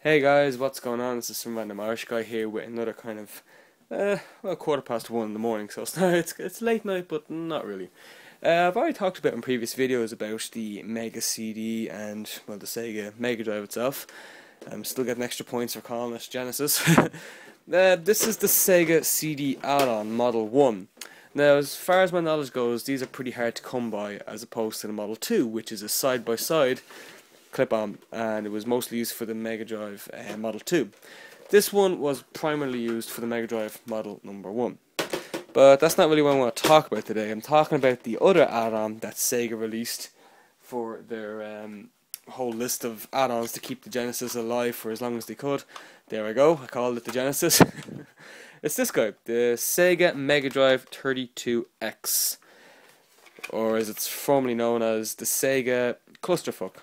Hey guys, what's going on? This is some random Irish guy here with another kind of, well, 1:15 in the morning, so it's late night, but not really. I've already talked about in previous videos about the Mega CD and, well, the Sega Mega Drive itself. I'm still getting extra points for calling it Genesis. This is the Sega CD add-on Model 1. Now, as far as my knowledge goes, these are pretty hard to come by, as opposed to the Model 2, which is a side-by-side clip-on, and it was mostly used for the Mega Drive Model 2. This one was primarily used for the Mega Drive Model number 1. But that's not really what I want to talk about today. I'm talking about the other add-on that Sega released for their whole list of add-ons to keep the Genesis alive for as long as they could. There I go, I called it the Genesis. It's this guy, the Sega Mega Drive 32X, or as it's formerly known as the Sega Clusterfuck.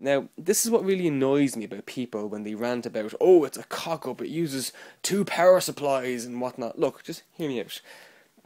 Now, this is what really annoys me about people when they rant about, oh, it's a cock-up, it uses 2 power supplies and whatnot. Look, just hear me out.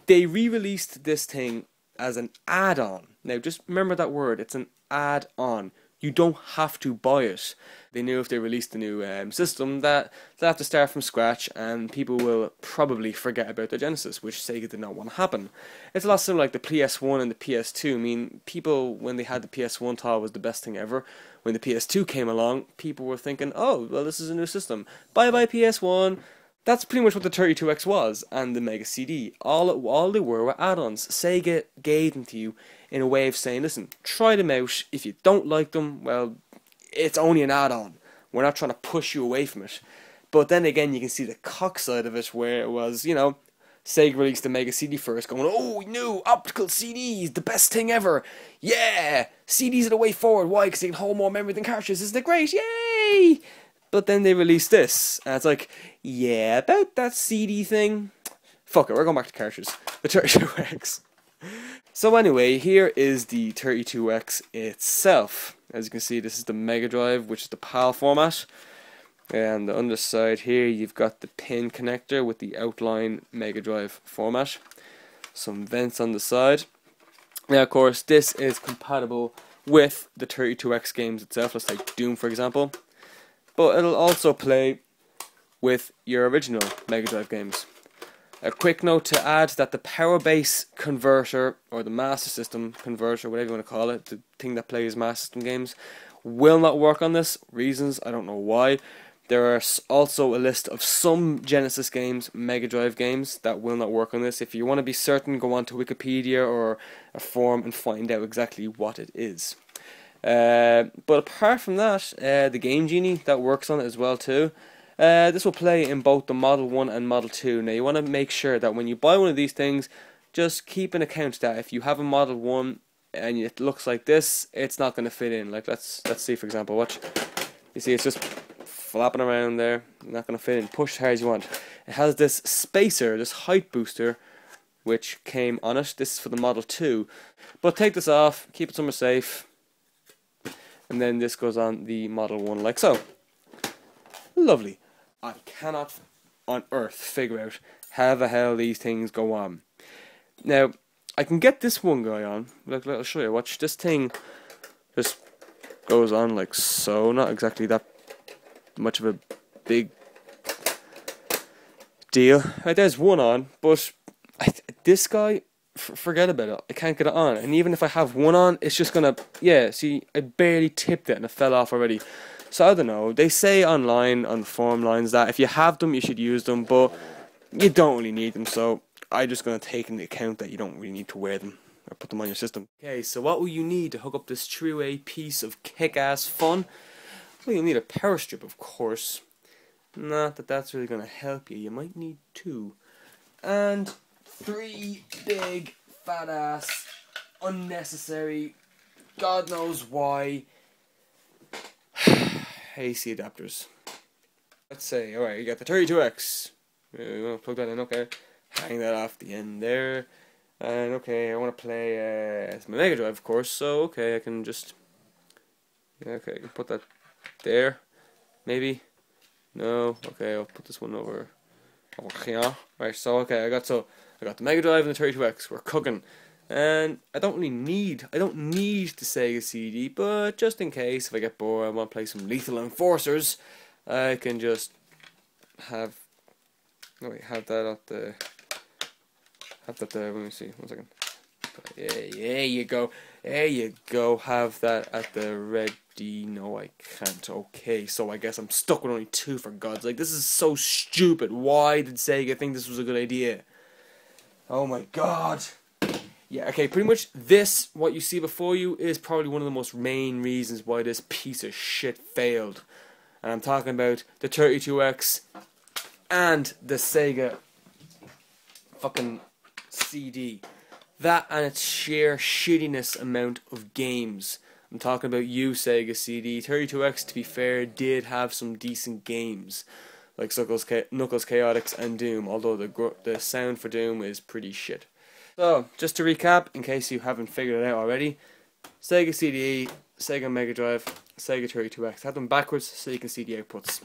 They re-released this thing as an add-on. Now, just remember that word, it's an add-on. You don't have to buy it. They knew if they released a new system that they'll have to start from scratch and people will probably forget about their Genesis, which Sega did not want to happen. It's a lot similar like the PS1 and the PS2. I mean, people, when they had the PS1, thought it was the best thing ever. When the PS2 came along, people were thinking, oh, well, this is a new system. Bye-bye PS1. That's pretty much what the 32X was, and the Mega CD. All they were add-ons. Sega gave them to you in a way of saying, listen, try them out. If you don't like them, well, it's only an add-on. We're not trying to push you away from it. But then again, you can see the cock side of it, where it was, you know, Sega released the Mega CD first, going, oh, new optical CDs, the best thing ever. Yeah, CDs are the way forward. Why? Because they can hold more memory than cartridges. Isn't it great? Yay! But then they released this, and it's like, yeah, about that CD thing. Fuck it, we're going back to cartridges. The 32X. So anyway, here is the 32X itself. As you can see, this is the Mega Drive, which is the PAL format. And the underside here, you've got the pin connector with the outline Mega Drive format. Some vents on the side. Now, of course, this is compatible with the 32X games itself. Let's take Doom, for example. But it'll also play with your original Mega Drive games. A quick note to add that the power base converter, or the Master System converter, whatever you want to call it, the thing that plays Master System games, will not work on this. Reasons, I don't know why. There are also a list of some Genesis games, Mega Drive games, that will not work on this. If you want to be certain, go on to Wikipedia or a forum and find out exactly what it is. But apart from that, the Game Genie, that works on it as well too. This will play in both the Model 1 and Model 2. Now you want to make sure that when you buy one of these things, just keep an account that if you have a Model 1 and it looks like this, it's not going to fit in. Like let's see, for example, watch. You see it's just flapping around there, not going to fit in. Push as hard as you want. It has this spacer, this height booster, which came on it. This is for the Model 2. But take this off, keep it somewhere safe. And then this goes on the Model 1 like so. Lovely. I cannot on earth figure out how the hell these things go on. Now, I can get this one guy on. Look, I'll show you. Watch, this thing just goes on like so. Not exactly that much of a big deal. Right, there's one on, but this guy, forget about it. I can't get it on. And even if I have one on, it's just gonna, yeah, see, I barely tipped it and it fell off already. So I don't know, they say online on the forum lines that if you have them, you should use them, but you don't really need them, so I'm just going to take into account that you don't really need to wear them or put them on your system. Okay, so what will you need to hook up this true A piece of kick-ass fun? Well, you'll need a power strip, of course. Not that that's really going to help you, you might need 2. And 3 big, fat-ass, unnecessary, God knows why, AC adapters. Let's say, alright, you got the 32X. You want to plug that in, okay. Hang that off the end there. And okay, I want to play it's my Mega Drive, of course, so okay, I can just, yeah, okay, I can put that there. Maybe? No, okay, I'll put this one over here. Right, so okay, I got the Mega Drive and the 32X. We're cooking. And I don't need the Sega CD, but just in case if I get bored, I want to play some Lethal Enforcers, I can just have that there. Let me see, 1 second. Yeah, there you go. There you go. Have that at the ready. No, I can't. Okay, so I guess I'm stuck with only 2, for God's sake. This is so stupid. Why did Sega think this was a good idea? Oh my God. Yeah, okay, pretty much this, what you see before you, is probably one of the most main reasons why this piece of shit failed. And I'm talking about the 32X and the Sega fucking CD. That and its sheer shittiness amount of games. I'm talking about you, Sega CD. 32X, to be fair, did have some decent games, like Knuckles Chaotix and Doom, although the sound for Doom is pretty shit. So, just to recap, in case you haven't figured it out already, Sega CD, Sega Mega Drive, Sega 32X. Have them backwards so you can see the outputs.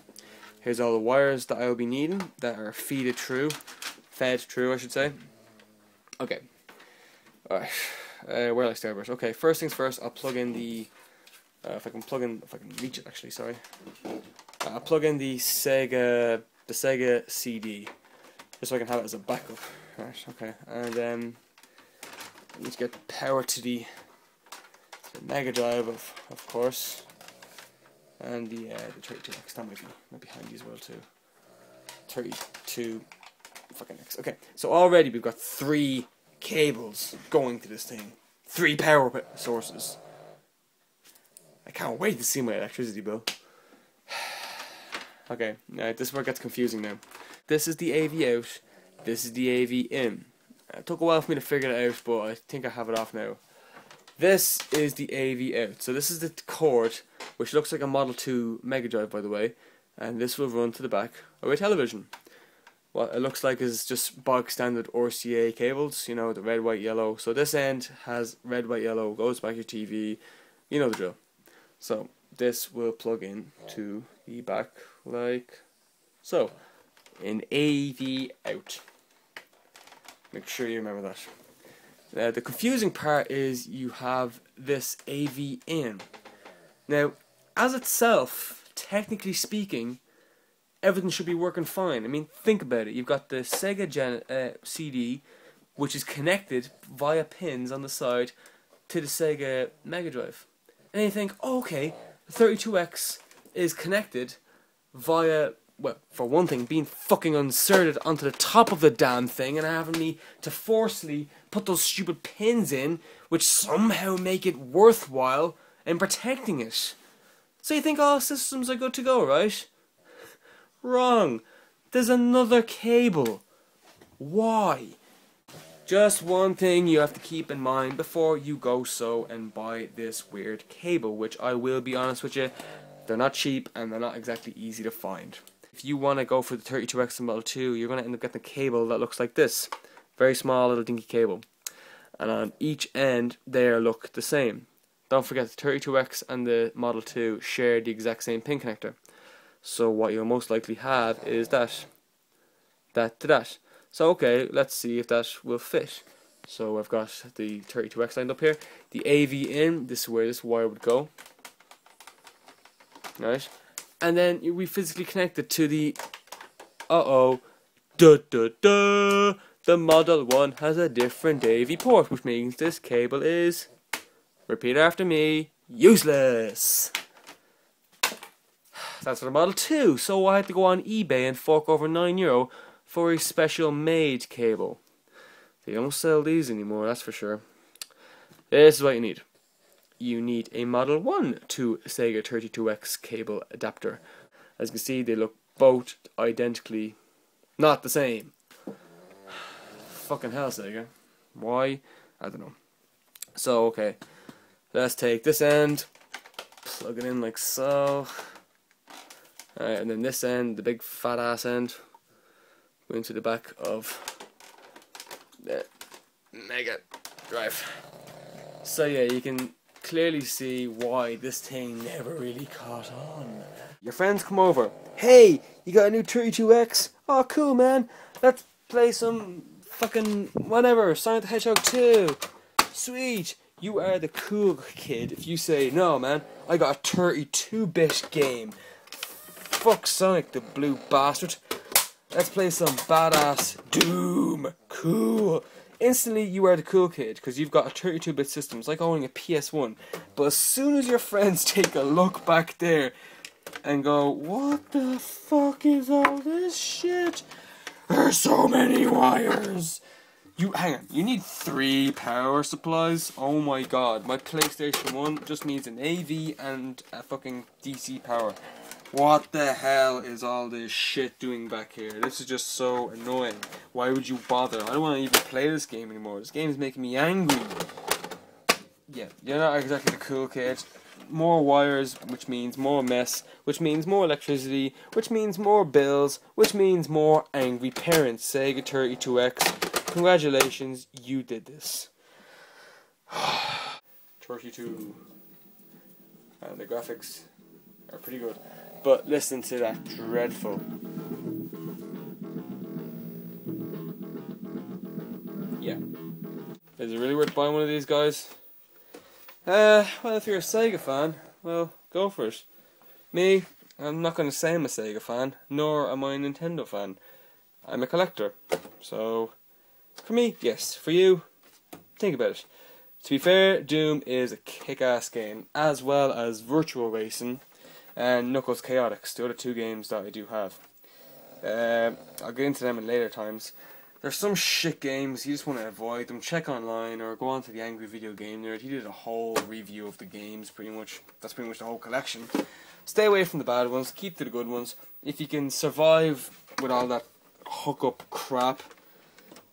Here's all the wires that I'll be needing that are fed through, I should say. Okay. Alright. Where will I start first? Okay, first things first, I'll plug in the if I can reach it actually, sorry. I'll plug in the Sega CD just so I can have it as a backup. Right, okay. And I need to get power to the Mega Drive of course. And the 32X, that might be handy as well too. 32 fucking X. Okay, so already we've got 3 cables going to this thing. 3 power sources. I can't wait to see my electricity bill. Okay, now this is where it gets confusing now. This is the AV out, this is the AV in. It took a while for me to figure it out, but I think I have it off now. This is the AV out. So this is the cord, which looks like a Model 2 Mega Drive, by the way, and this will run to the back of a television. What it looks like is just bog standard RCA cables, you know, the red, white, yellow. So this end has red, white, yellow, goes back to your TV, you know the drill. So this will plug in to the back like so. An AV out. Make sure you remember that. The confusing part is you have this AV in. Now, as itself, technically speaking, everything should be working fine. I mean, think about it. You've got the Sega CD, which is connected via pins on the side to the Sega Mega Drive. And you think, oh, okay, the 32X is connected via, well, for one thing, being fucking inserted onto the top of the damn thing and having me to forcefully put those stupid pins in, which somehow make it worthwhile in protecting it. So you think all systems are good to go, right? Wrong. There's another cable. Why? Just one thing you have to keep in mind before you go and buy this weird cable, which I will be honest with you, they're not cheap and they're not exactly easy to find. If you want to go for the 32X and Model 2, you're going to end up getting a cable that looks like this. Very small little dinky cable. And on each end, they look the same. Don't forget the 32X and the Model 2 share the exact same pin connector. So what you'll most likely have is that to that. So okay, let's see if that will fit. So I've got the 32X lined up here. The AV in, this is where this wire would go. Right? And then we physically connect it to the the Model 1 has a different AV port, which means this cable is, repeat after me, useless. That's for the Model 2, so I had to go on eBay and fork over €9 for a special made cable. They don't sell these anymore, that's for sure. This is what you need. You need a Model 1 to Sega 32X cable adapter. As you can see, they look both identically not the same. Fucking hell, Sega. Why? I don't know. So, okay. Let's take this end, plug it in like so. Alright, and then this end, the big fat ass end, go into the back of the Mega Drive. So yeah, you can clearly see why this thing never really caught on. Your friends come over. Hey, you got a new 32X? Oh, cool, man. Let's play some fucking whatever, Sonic the Hedgehog 2. sweet, you are the cool kid if you say, no man, I got a 32-bit game. Fuck Sonic the blue bastard. Let's play some badass Doom. Cool. Instantly you are the cool kid because you've got a 32-bit system. It's like owning a PS1. But as soon as your friends take a look back there and go, what the fuck is all this shit? There's so many wires. Hang on, you need 3 power supplies? Oh my god, my PlayStation 1 just needs an AV and a fucking DC power. What the hell is all this shit doing back here? This is just so annoying. Why would you bother? I don't want to even play this game anymore. This game is making me angry. Yeah, you're not exactly the cool kid. More wires, which means more mess, which means more electricity, which means more bills, which means more angry parents. Sega 32X, congratulations, you did this. 32. And the graphics are pretty good. But listen to that dreadful. Yeah. Is it really worth buying one of these guys? Well, if you're a Sega fan, well, go for it. Me, I'm not going to say I'm a Sega fan, nor am I a Nintendo fan. I'm a collector. So, for me, yes. For you, think about it. To be fair, Doom is a kick-ass game, as well as Virtual Racing and Knuckles Chaotix, the other 2 games that I do have. I'll get into them in later times. There's some shit games, you just want to avoid them. Check online or go on to the Angry Video Game Nerd. He did a whole review of the games, pretty much. That's pretty much the whole collection. Stay away from the bad ones, keep to the good ones. If you can survive with all that hookup crap,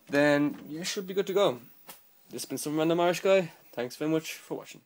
then you should be good to go. This has been some random Irish guy. Thanks very much for watching.